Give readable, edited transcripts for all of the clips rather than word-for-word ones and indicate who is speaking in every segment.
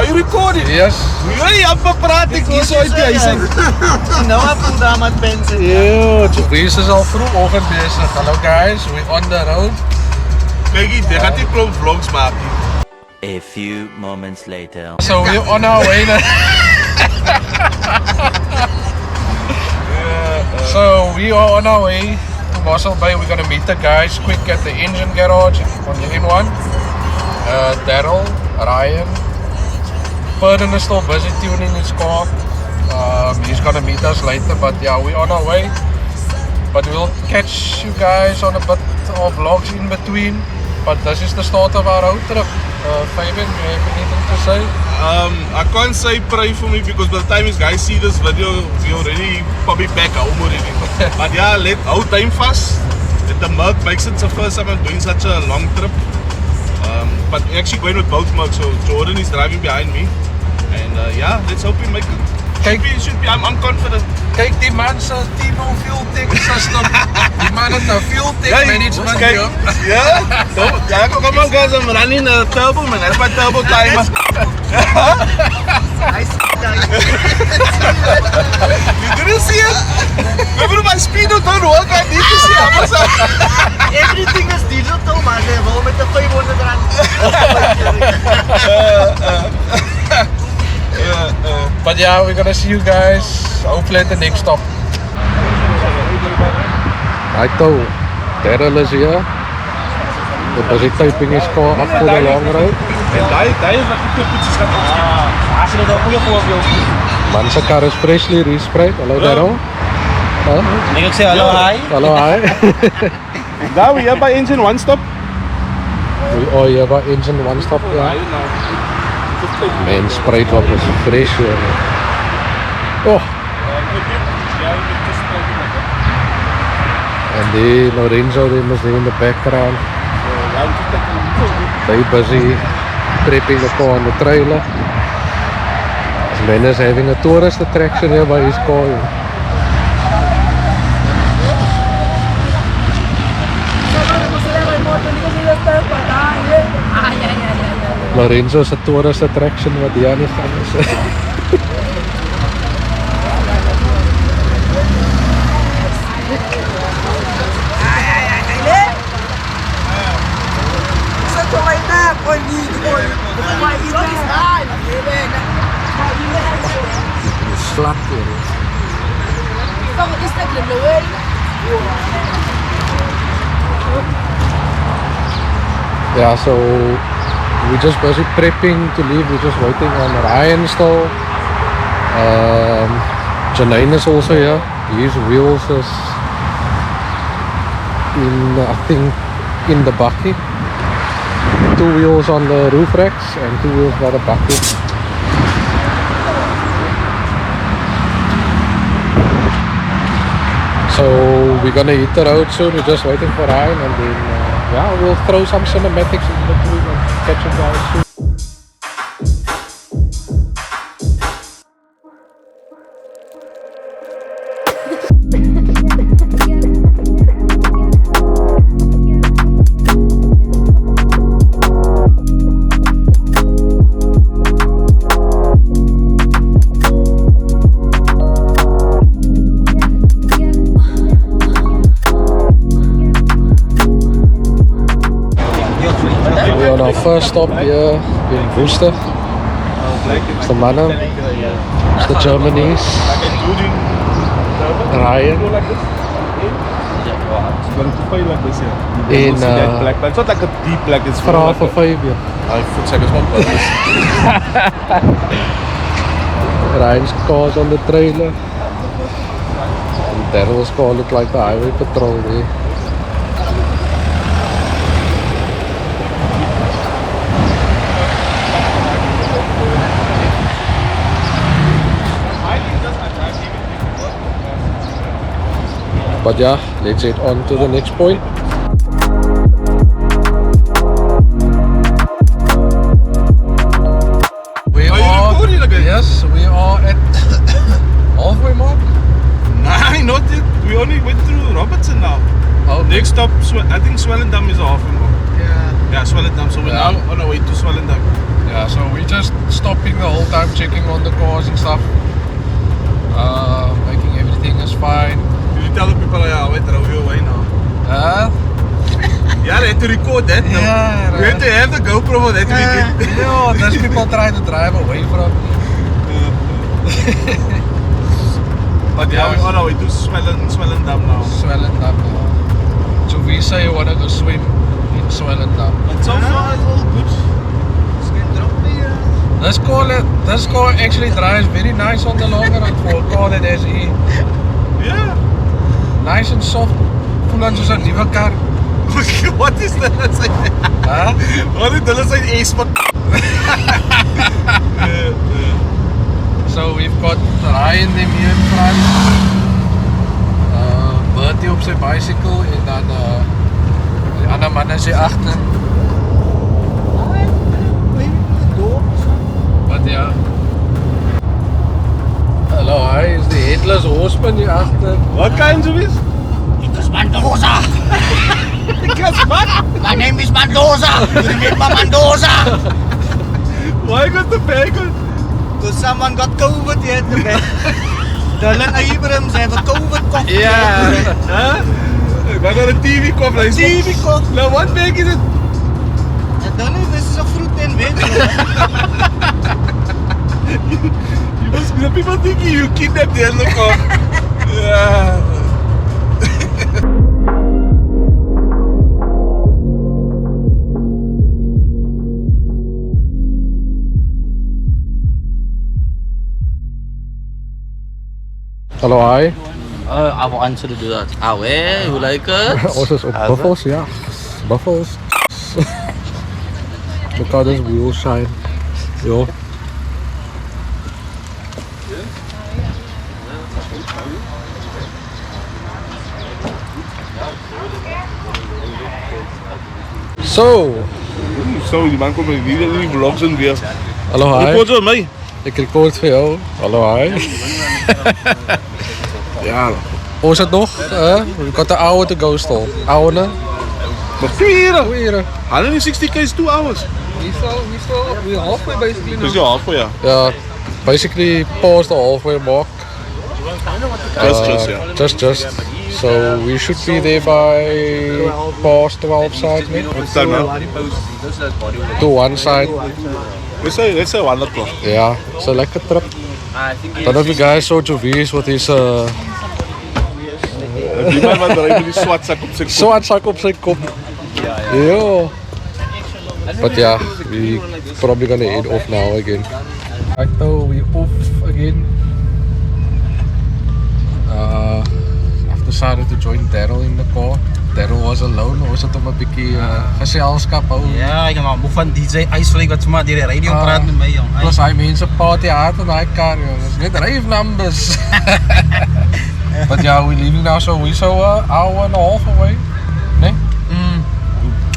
Speaker 1: Are you recording?
Speaker 2: Yes.
Speaker 1: Hey, apa praat ek hier so uit die huis uit?
Speaker 3: Nou op daar met mensen.
Speaker 2: Yo, Wees is al vroeg oggend bezig. Hello guys, we on the road.
Speaker 1: Kijk, jy gaat die klomp vlogs maak.
Speaker 4: A few moments later.
Speaker 2: So we're on our way now. So we are on our way to Mosselbay. We're gonna meet the guys quick at the engine garage on the N1. Daryl, Ryan. Purden is still busy tuning his car. He's gonna meet us later, but yeah, we're on our way. But we'll catch you guys on a bit of vlogs in between. But this is the start of our road trip. Fabian, you have anything to say?
Speaker 1: I can't say pray for me because by the time you guys see this video, we already probably back home already. But yeah, hold time fast. The Merc makes it the first time I'm doing such a long trip. But we're actually going with both Mercs, so Jordan is driving behind me. And yeah, let's hope we make it. Should be, I'm confident.
Speaker 2: Kijk, die man zijn Timo fuel tank system. Die man heeft een fuel tank management.
Speaker 1: Yeah, come on guys, I'm running a turbo man. That's my turbo timer. You didn't see it? Remember my speedo don't work, I need to see it.
Speaker 3: Everything is digital, man. They will met de 500 rand.
Speaker 2: But yeah, we're gonna see you guys hopefully at the next stop. Right though, Daryl is here. We're busy typing his car after the long road.
Speaker 1: Die is wat die toepoetjes gaat opschieten.
Speaker 3: As hulle daar goeie voorbeeld.
Speaker 2: Man se car is freshly resprayed. Hallo Daryl.
Speaker 3: Ek sê hallo hi.
Speaker 2: Hallo hi.
Speaker 1: Daar we here by engine one stop.
Speaker 2: We are here by engine one stop. Yeah. Man, sprayed wat is fresh hoor. Oh. And the Lorenzo, they must be in the background. They busy prepping the car on the trailer. This man is having a tourist attraction here by his car. Lorenzo is a tourist attraction wat hier nie gaan is. Slap hier. Yeah, so we're just busy prepping to leave. We're just waiting on Ryan still. Janine is also here. His wheels is in, I think, in the bucket. 2 wheels on the roof racks and 2 wheels by the bucket. So we're gonna hit the road soon. We're just waiting for Ryan, and then yeah, we'll throw some cinematics in between and catch you guys soon. Our first stop here in Worcester. It's the mannen, it's the Germanies, Ryan. In
Speaker 1: it's not like a deep black, it's
Speaker 2: for half of 5 years. Ryan's car's on the trailer. And Daryl's car look like the highway patrol there. But yeah, let's head on to the next point. We are recording again? Yes, we are at halfway mark.
Speaker 1: Nah, not yet. We only went through Robertson now.
Speaker 2: Oh,
Speaker 1: next stop, I think Swellendam is a halfway mark.
Speaker 2: Yeah.
Speaker 1: Yeah, Swellendam. So we're now on our way to Swellendam.
Speaker 2: Yeah, so we just stopping the whole time, checking on the cars and stuff. Making everything is fine.
Speaker 1: You tell the people, yeah, wait, drove you away now. Yeah, they had to record that. No?
Speaker 2: Yeah,
Speaker 1: We had to have the GoPro for that to be good.
Speaker 2: Yeah, those people try to drive away from me.
Speaker 1: But yeah, we on our way to Swellendam now.
Speaker 2: Swellendam, yeah. So we say you wanna go swim in Swellendam.
Speaker 3: But so far it's all good. It's geen drop hier.
Speaker 2: This car actually drives very nice on the long run for a car that has E.
Speaker 1: Yeah.
Speaker 2: Nice and soft. Voel aan soos 'n nuwe kar.
Speaker 1: What is that?
Speaker 2: Huh?
Speaker 1: Wat het hulle sy ace wat
Speaker 2: So we've got Ryan them here in front. Bertie op sy bicycle en dan die ander man is hier agter. But yeah. Hello, hi, is the headless horseman hier agter.
Speaker 1: What kinds of is?
Speaker 5: It is Mendoza.
Speaker 1: Because what?
Speaker 5: My name is Mendoza. Remember Mendoza?
Speaker 1: Why got the bag on?
Speaker 3: Because someone got COVID here at the back. Dylan Abrams have a COVID cocktail.
Speaker 2: Yeah.
Speaker 1: Huh? Wij gaan een TV kop luisteren.
Speaker 3: TV kop.
Speaker 1: Nou, wat bag is het?
Speaker 3: I don't know if this is a fruit and veg.
Speaker 1: The people thinking you kidnapped the other car. Yeah.
Speaker 2: Hallo, hi.
Speaker 5: I will answer to do that. Where you like it?
Speaker 2: Ons is op Buffels, ja. Buffels. Look how this wheel shine. Yo.
Speaker 1: Zo, die man komt met die vlogs en weer.
Speaker 2: Hallo, hi.
Speaker 1: Record aan mij.
Speaker 2: Ik record voor jou. Hallo, hi. Ja, hoe is het nog? We got the hour to go still. Hour ne?
Speaker 1: Maar 2 uur.
Speaker 2: 2 uur.
Speaker 1: 160k is 2 hours.
Speaker 2: We're halfway basically
Speaker 1: Dus ja, halfway, ja.
Speaker 2: Yeah, basically past the halfway mark.
Speaker 1: Just, yeah.
Speaker 2: Just. So we should be there by past 12 side, maybe.
Speaker 1: What's time now?
Speaker 2: To one side.
Speaker 1: Let's say 1 o'clock.
Speaker 2: Yeah, so lekker trip. Don't know if you guys saw Jovis with his
Speaker 1: Die man wat rijdt met die zwart zak op zijn kop.
Speaker 2: zwart zak op zijn kop. Yo. But yeah, we probably gonna head off now again. Right now we off again. I've decided to join Daryl in the car. Daryl was alone, was het om een beetje gezelschap houden.
Speaker 3: Ja, ik ben moe van DJ Iceflake wat zomaar die radio praat met mij, jong.
Speaker 2: Plus hij mensen party hard in die car, joh. Dat is net rave numbers. But yeah, we're leaving now, so we're so hour and a half away. Nee?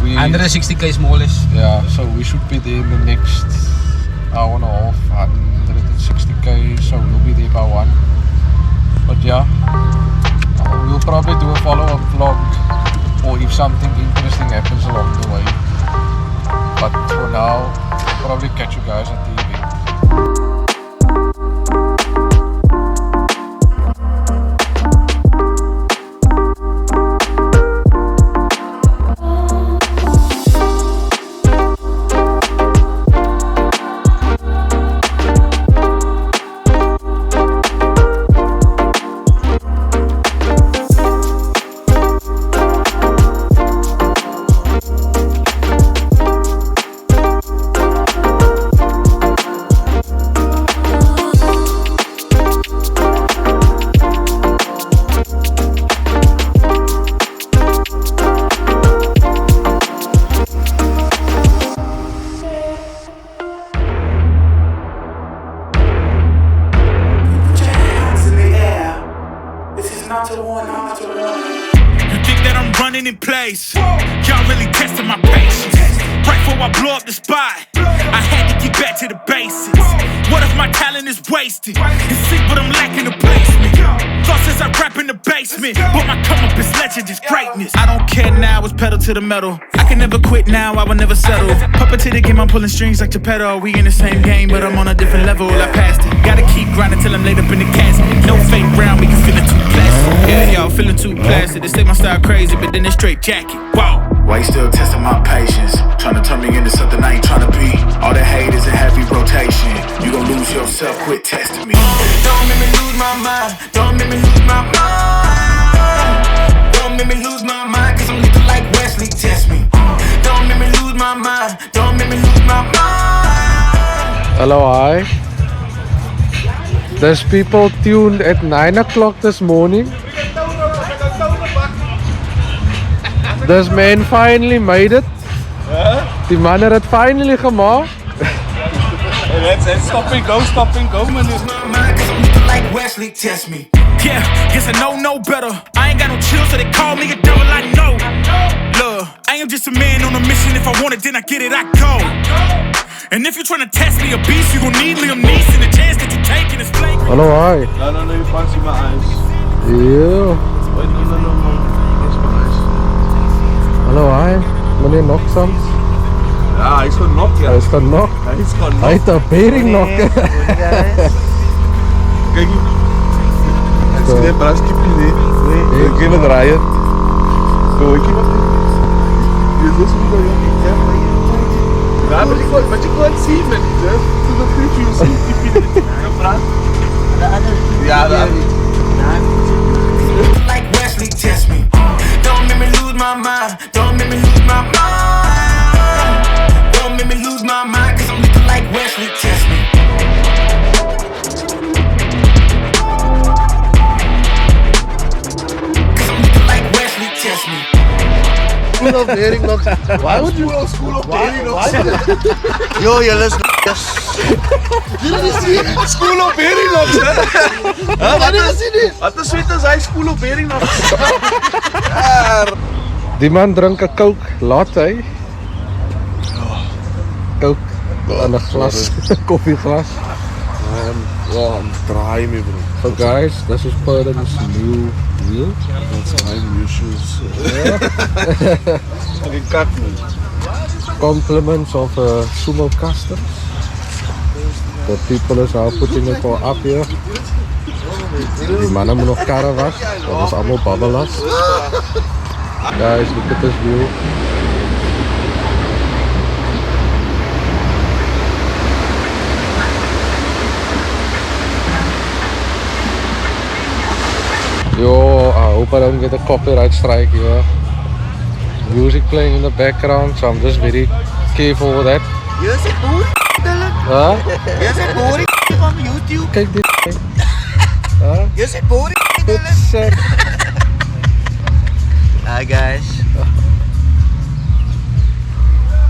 Speaker 3: 160k small is.
Speaker 2: Yeah, so we should be there in the next hour and a half, 160k, so we'll be there by 1. But yeah, we'll probably do a follow-up vlog, or if something interesting happens along the way. But for now, I'll probably catch you guys at the event.
Speaker 6: You think that I'm running in place? Y'all really testing my patience. Right before I blow up the spot, I had to get back to the basics. What if my talent is wasted? It's sick, but I'm lacking the placement. Thoughts as I rap in the back. basement. But my come up is legend, is greatness. I don't care now, it's pedal to the metal. I can never quit now, I will never settle. Puppet to the game, I'm pulling strings like Geppetto. We in the same game, but I'm on a different level. I passed it. Gotta keep grinding till I'm laid up in the casket. No fake brown, we can feel it too plastic. Yeah, y'all feeling too plastic. They say my style crazy, but then it's straight jacket. Wow.
Speaker 7: Why you still testing my patience? Tryna turn me into something I ain't tryna be. All the hate is a heavy rotation. You gon' lose yourself, quit testing me. Don't make me lose my mind. Don't make me lose my mind. Don't make me lose my mind, cause I'm looking like Wesley, test me. Don't make me lose my mind. Don't make me lose my mind.
Speaker 2: Hello, hi. There's people tuned at 9 o'clock this morning. This man finally made it. Die man het finally gemaakt.
Speaker 1: Let's stop and go, man.
Speaker 7: Like Wesley, test me.
Speaker 6: Yeah, guess I know no better. I ain't got no chill, so they call me a devil, I know. Look, I am just a man on a mission. If I want it, then I get it, I go. And if you're trying to test me a beast, you gon' need Liam Neeson. The chance that you taking is flagrant.
Speaker 2: Hello, hi.
Speaker 1: No, you can't see my eyes.
Speaker 2: Yeah.
Speaker 1: Wait, no, that's my eyes.
Speaker 2: Hallo, hi. Meneer Noksams.
Speaker 1: Ja, hij is genokt, ja.
Speaker 2: Hij is genokt.
Speaker 1: Hij is genokt.
Speaker 2: Hij heeft een bering nog.
Speaker 1: Kijk hier. Het is geen brandstipje, nee. Ik geef het rijden. Zo, ik geef het. Je doet zo dat je ja, maar je kan het zien, man. Toen dat je ziet, tipje. Ja, dat.
Speaker 7: Like Wesley, test me. Don't make me lose my mind. Don't make me lose my mind. Don't make me lose my mind, cause I'm looking like Wesley, test me. Cause I'm looking like Wesley, test me.
Speaker 1: School of Bering nog. Why would you go school of Bering nog?
Speaker 3: Yo, je lust
Speaker 1: Jullie zien school of Bering nog, hè? Wat is sweet as hy school of Bering nog?
Speaker 2: Die man drinkt een Coke latte. Coke en een glas, koffieglas.
Speaker 1: I'm dry me, bro.
Speaker 2: So guys, this is Purden's new wheel.
Speaker 1: That's my new shoes. Okay, cut me.
Speaker 2: Compliments of sumo custom. The people is now putting it for up here. Die mannen moet nog karren was. Dat was allemaal babbelas. Guys, look at this view. Yo, I hope I don't get a copyright strike here. Music playing in the background, so I'm just very careful with that.
Speaker 3: Je zit boer, Dylan.
Speaker 2: Huh?
Speaker 3: Je zit boer van YouTube.
Speaker 2: Kijk dit. Huh?
Speaker 3: Je zit boer, Dylan.
Speaker 2: Sick.
Speaker 3: Hi guys.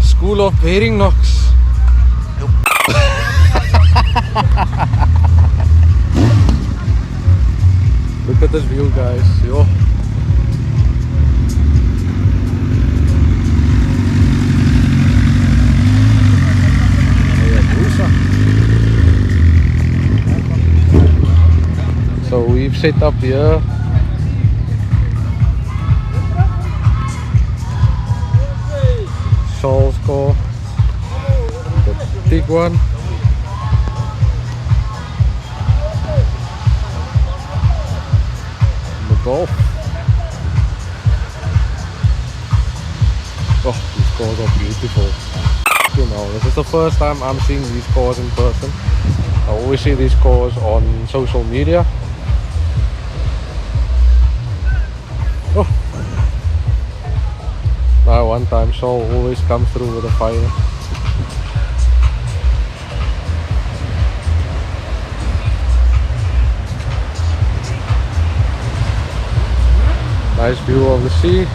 Speaker 2: School of Bering Look at this view, guys. Yo. So we've set up here. Saul's car, the big one. The Golf. Oh, these cars are beautiful. You know, this is the first time I'm seeing these cars in person. I always see these cars on social media. Oh. Now one time Saul always comes through with a fire. Nice view of the sea.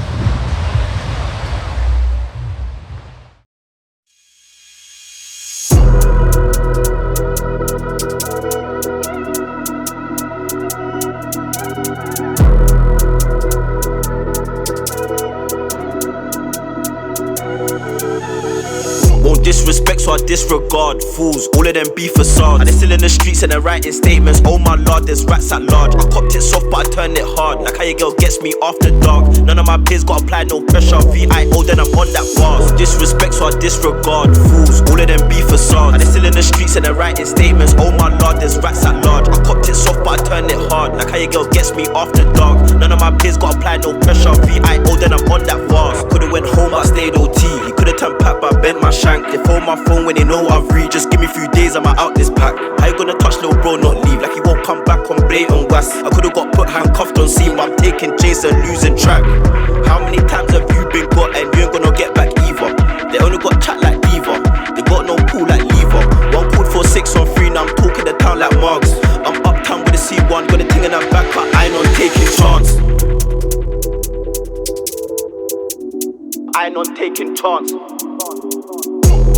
Speaker 8: Disrespect, so so I disregard fools, all of them be facades. And they still in the streets and they're writing statements. Oh my lord, there's rats at large. I copped it soft but I turned it hard. Like how your girl gets me after dark. None of my peers got apply no pressure. VIO then I'm on that bars. Disrespect so I disregard fools, all of them be facades. And they still in the streets and they're writing statements. Oh my lord, there's rats at large. I copped it soft but I turned it hard. Like how your girl gets me after dark. None of my peers got apply no pressure. VIO then I'm on that bars. Could've went home but I stayed OT. You could've turned pack but I bent my shank. They phone my phone when they know I've read. Just give me a few days, I'm out this pack. How you gonna touch little bro, not leave? Like he won't come back on blatant was. I could've got put handcuffed on scene, but I'm taking chase and losing track. How many times have you been got and you ain't gonna get back either? They only got chat like Diva, they got no pool like Lever. One pulled for 6 on 3, now I'm talking the town like Marks. I'm uptown with a C1, got a thing in the back, but I ain't on taking chance. I ain't on taking chance.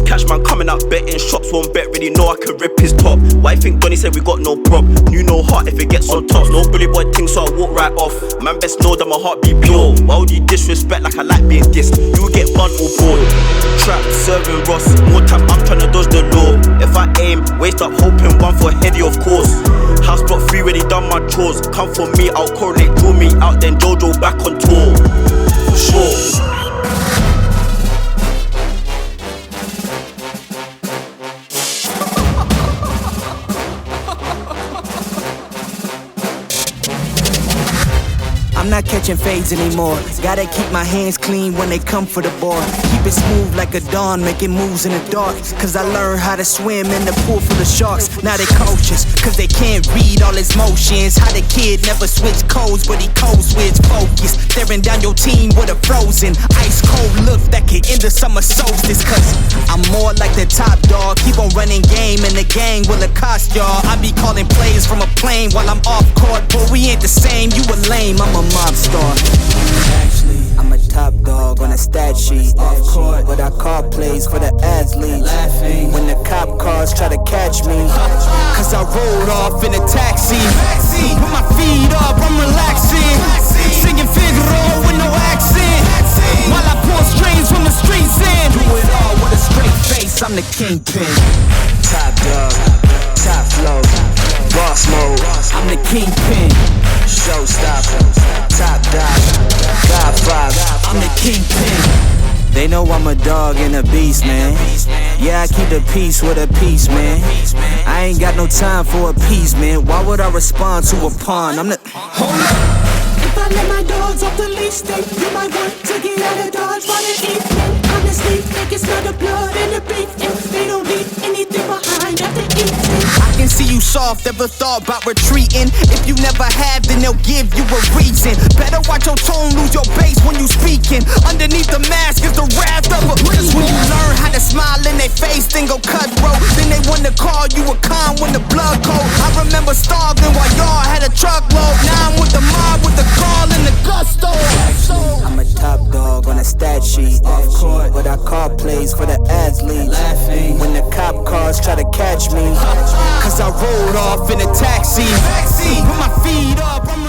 Speaker 8: Cash man coming out betting shops, won't bet, really know I can rip his top. Why you think Donny said we got no prop? Knew no heart if it gets on tops. No bully boy thing, so I walk right off. Man best know that my heart be pure. Why would you disrespect like I like being dissed? You get bun or bored. Trap, serving Ross, more time I'm tryna dodge the law. If I aim, waste up hoping one for Heady of course. House block 3 when he done my chores. Come for me, I'll correlate, draw me out, then Jojo back on tour. For sure.
Speaker 9: I'm not catching fades anymore. Gotta keep my hands clean when they come for the board. Keep it smooth like a dawn, making moves in the dark. Cause I learned how to swim in the pool full of sharks. Now they cautious, cause they can't read all his motions. How the kid never switch codes, but he code switch focus. Staring down your team with a frozen ice cold look that could end the summer solstice. Cause I'm more like the top dog. Keep on running game and the gang will accost y'all. I be calling plays from a plane while I'm off court. But we ain't the same, you a lame, I'm a mob star. Actually, I'm a top dog on a stat sheet. Off court, but I call plays for the athletes. Laughing when the cop cars try to catch me. Cause I rolled off in a taxi. With my feet up, I'm relaxing. Singing Figaro with no accent. While I pull strings from the streets in. Do it all with a straight face, I'm the kingpin. Top dog, top flow, boss mode. I'm the kingpin. Showstopper, top dog, Godfather. I'm the kingpin. They know I'm a dog and a beast, man. Yeah, I keep the peace with a piece, man. I ain't got no time for a piece, man. Why would I respond to a pawn? I'm the... Hold up. If I let my dogs off the leash, then you might want to get out of Dodge while they eat me. Honestly, think it's not the blood and the beef. If they don't leave anything behind after eating. I can see you soft, ever thought about retreating. If you never have, then they'll give you a reason. Better watch your tone, lose your bass when you speaking. Underneath the mask is the wrath of a... Cause when you learn how to smile in their face, then go cutthroat. Then they wanna call you a con when the blood cold. I remember starving while y'all had a truckload. Now I'm with the mob with the call and the gusto. I'm a top dog on a stat sheet. Off court, but I call plays for the athletes. Laughing when the cop cars try to catch me. Cause I rolled off in a taxi. With my feet up, I'm